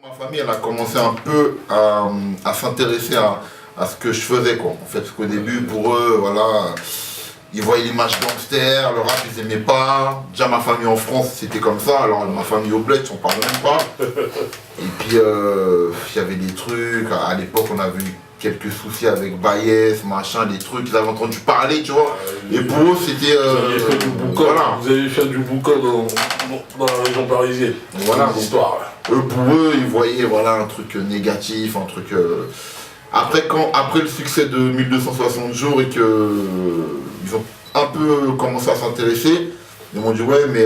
Ma famille, elle a commencé un peu à s'intéresser à ce que je faisais, quoi. En fait, parce qu'au début, pour eux, voilà, ils voyaient l'image gangster, le rap, ils aimaient pas. Déjà, ma famille en France, c'était comme ça. Alors, ma famille au bled, on parle même pas. Et puis, il y avait des trucs. À l'époque, on avait eu quelques soucis avec Baïs, machin, des trucs. Ils avaient entendu parler, tu vois. Et pour eux, c'était... Vous avez fait du boucan dans la région parisienne. Voilà. L'histoire. Pour eux, ils voyaient voilà, un truc négatif, un truc... Après le succès de 1260 jours et que ils ont un peu commencé à s'intéresser, ils m'ont dit ouais mais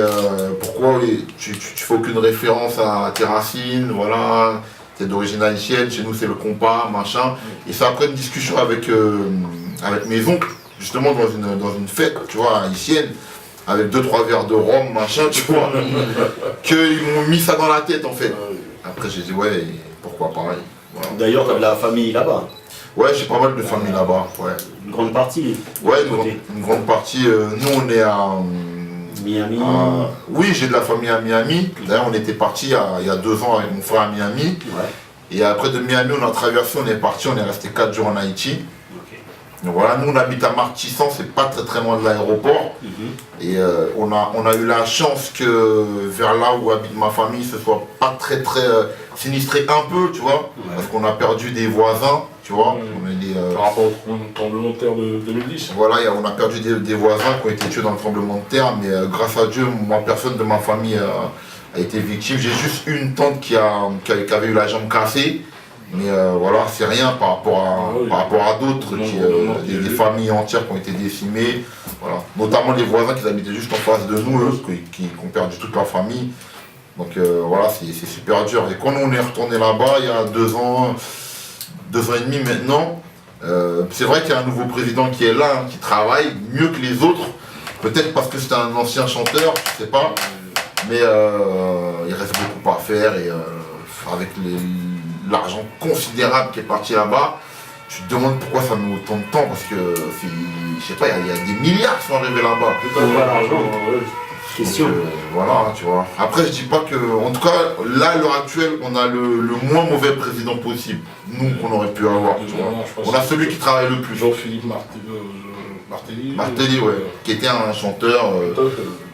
pourquoi tu fais aucune référence à tes racines, voilà, t'es d'origine haïtienne, chez nous c'est le compas, machin. Et c'est après une discussion avec mes oncles, justement dans une fête, tu vois, haïtienne, avec 2-3 verres de rhum, machin, tu vois, qu'ils m'ont mis ça dans la tête en fait. Après j'ai dit ouais, pourquoi pareil. Voilà. D'ailleurs, tu as de la famille là-bas. Ouais, j'ai pas mal de familles là-bas, ouais. Une grande partie. Ouais, une grande partie. Nous, on est à... Miami. Oui, j'ai de la famille à Miami. D'ailleurs, on était parti il y a 2 ans avec mon frère à Miami. Ouais. Et après de Miami, on a traversé, on est parti, on est resté 4 jours en Haïti. Donc voilà, nous on habite à Martissan, c'est pas très loin de l'aéroport. Et on a eu la chance que vers là où habite ma famille, ce soit pas très sinistré un peu, tu vois, parce qu'on a perdu des voisins, tu vois. Par rapport au tremblement de terre de 2010. Voilà, on a perdu des voisins qui ont été tués dans le tremblement de terre, mais grâce à Dieu, moi personne de ma famille a été victime. J'ai juste une tante qui avait eu la jambe cassée. Mais voilà, c'est rien par rapport à d'autres, des familles entières qui ont été décimées, voilà. Notamment les voisins qui habitaient juste en face de nous, eux, qui ont perdu toute leur famille. Donc voilà, c'est super dur. Et quand on est retourné là-bas, il y a 2 ans et demi maintenant, c'est vrai qu'il y a un nouveau président qui est là, qui travaille mieux que les autres. Peut-être parce que c'est un ancien chanteur, je sais pas. Mais il reste beaucoup à faire et avec l'argent considérable qui est parti là-bas, tu te demandes pourquoi ça met autant de temps, parce que, je sais pas, il y a des milliards qui sont arrivés là-bas. Question. Voilà, tu vois. Après, je dis pas que, en tout cas, là, à l'heure actuelle, on a le moins mauvais président possible, nous, qu'on aurait pu avoir, tu vois. On a celui qui travaille le plus. Jean-Philippe Martelly. Martelly, ouais, qui était un chanteur.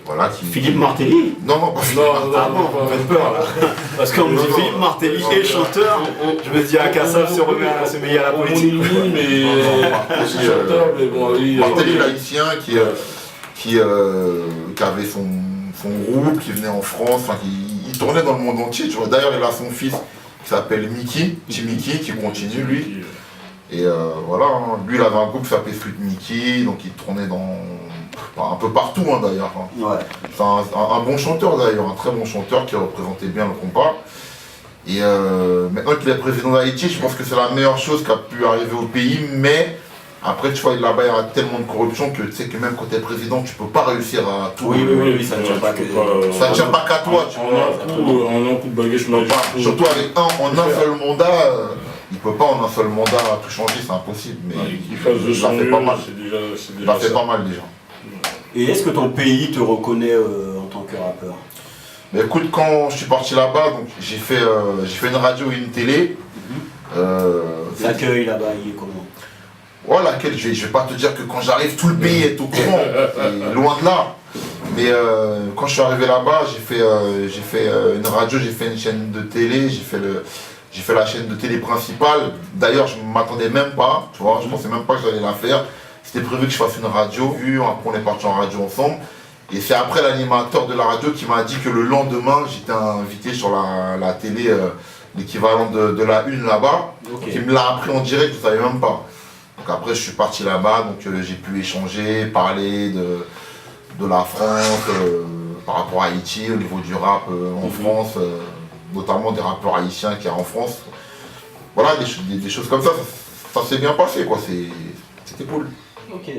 Voilà, Philippe Martelly? Non, pas Philippe Martelly. Ah bon, vous me faites peur là. Parce qu'on me dit Philippe Martelly et chanteur, je me dis ah Kassav se met à la politique. Oui, mais chanteur, mais bon, oui. Martelly, l'haïtien, qui avait son groupe, qui venait en France, enfin, il tournait dans le monde entier, tu vois. D'ailleurs, il a son fils qui s'appelle Mickey, petit Mickey, qui continue lui. Et voilà, hein. Lui, il avait un groupe qui s'appelait Sweet Mickey, donc il tournait un peu partout hein, d'ailleurs. Hein. Ouais. C'est un bon chanteur d'ailleurs, un très bon chanteur qui représentait bien le compas. Et maintenant qu'il est président d'Haïti, je pense que c'est la meilleure chose qui a pu arriver au pays, mais après tu vois là-bas il y a tellement de corruption que tu sais que même quand tu es président tu peux pas réussir à tout. Oui, ça ne tient pas que ça ne tient pas qu'à toi, tu vois. En un coup de baguette, surtout avec en un seul mandat. Il peut pas en un seul mandat tout changer, c'est impossible. Mais il fait pas mal. Il a fait ça. pas mal déjà. Et est-ce que ton pays te reconnaît en tant que rappeur? Mais écoute, quand je suis parti là-bas, donc j'ai fait une radio et une télé. L'accueil là-bas, il est comment? Oh, l'accueil, je vais pas te dire que quand j'arrive, tout le pays est au courant. Loin de là. Mais quand je suis arrivé là-bas, j'ai fait une radio, j'ai fait une chaîne de télé, j'ai fait la chaîne de télé principale. D'ailleurs, je ne m'attendais même pas, tu vois, je pensais même pas que j'allais la faire. C'était prévu que je fasse une radio, après on est parti en radio ensemble. Et c'est après l'animateur de la radio qui m'a dit que le lendemain, j'étais invité sur la télé, l'équivalent de la une là-bas, qui me l'a appris en direct, je ne savais même pas. Donc après, je suis parti là-bas, donc j'ai pu échanger, parler de la France, par rapport à Haïti, au niveau du rap en France, notamment des rappeurs haïtiens qu'il y a en France. Voilà, des choses comme ça, ça s'est bien passé, quoi, c'était cool. Ok.